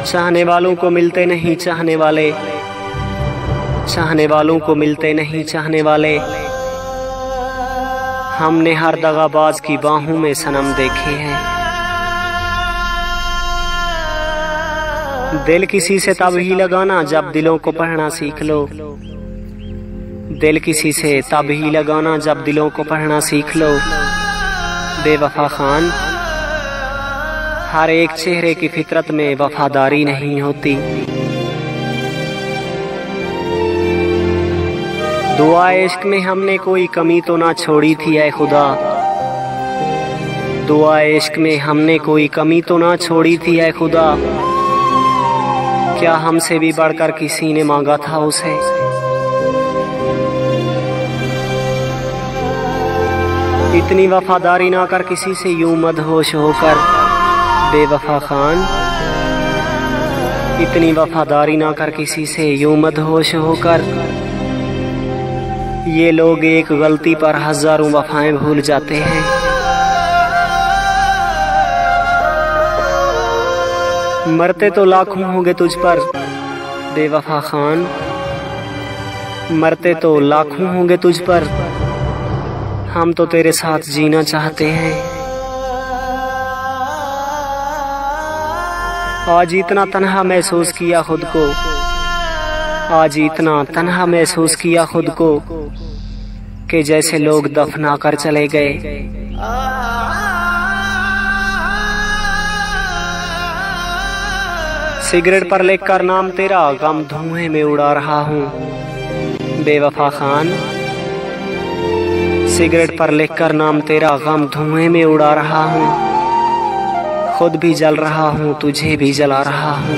चाहने वालों को मिलते नहीं चाहने वाले, चाहने वालों को मिलते नहीं चाहने वाले। हमने हर दगाबाज की बाहों में सनम देखे हैं। दिल किसी से तब ही लगाना जब दिलों को पढ़ना सीख लो। दिल किसी से तब ही लगाना जब दिलों को पढ़ना सीख लो। बेवफा खान, हर एक चेहरे की फितरत में वफादारी नहीं होती। दुआ इश्क में हमने कोई कमी तो ना छोड़ी थी ऐ खुदा। दुआ इश्क में हमने कोई कमी तो ना छोड़ी थी ऐ खुदा। क्या हमसे भी बढ़कर किसी ने मांगा था उसे? इतनी वफादारी ना कर किसी से यूं मदहोश होकर। बेवफा खान, इतनी वफादारी ना कर किसी से यूं मदहोश होकर। ये लोग एक गलती पर हजारों वफाएं भूल जाते हैं। मरते तो लाखों होंगे तुझ पर बेवफा खान, मरते तो लाखों होंगे तुझ पर। हम तो तेरे साथ जीना चाहते हैं। आज इतना तन्हा महसूस किया खुद को, आज इतना तन्हा महसूस किया खुद को कि जैसे लोग दफना कर चले गए। सिगरेट पर लिखकर नाम तेरा गम धुएं में उड़ा रहा हूँ। बेवफा खान, सिगरेट पर लिखकर नाम तेरा गम धुएं में उड़ा रहा हूँ। खुद भी जल रहा हूँ, तुझे भी जला रहा हूँ।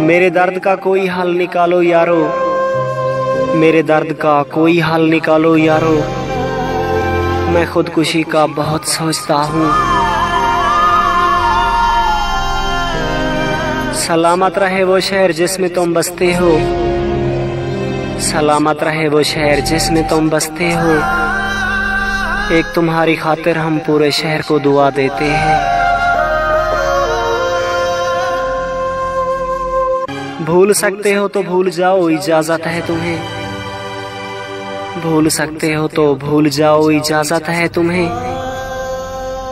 मेरे दर्द का कोई हल निकालो यारो, मेरे दर्द का कोई हल निकालो यारो। मैं खुदकुशी का बहुत सोचता हूँ। सलामत रहे वो शहर जिसमें तुम बसते हो, सलामत रहे वो शहर जिसमें तुम बसते हो। एक तुम्हारी खातिर हम पूरे शहर को दुआ देते हैं। भूल सकते हो तो भूल जाओ, इजाजत है तुम्हें। भूल सकते हो तो भूल जाओ, इजाजत है तुम्हें।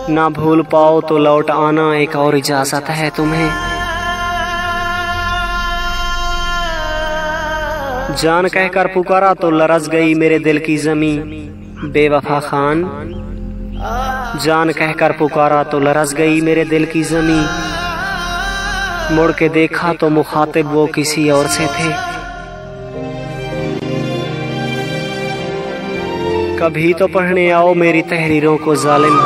ना भूल पाओ तो लौट आना, एक और इजाजत है तुम्हें। जान कहकर पुकारा तो लरज गई मेरे दिल की जमीन। बेवफा खान, जान कहकर पुकारा तो लरज गई मेरे दिल की जमीन। मुड़ के देखा तो मुखातिब वो किसी और से थे। कभी तो पढ़ने आओ मेरी तहरीरों को जालिम,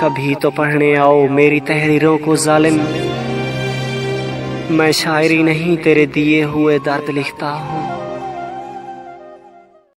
कभी तो पढ़ने आओ मेरी तहरीरों को जालिम। मैं शायरी नहीं तेरे दिए हुए दर्द लिखता हूँ।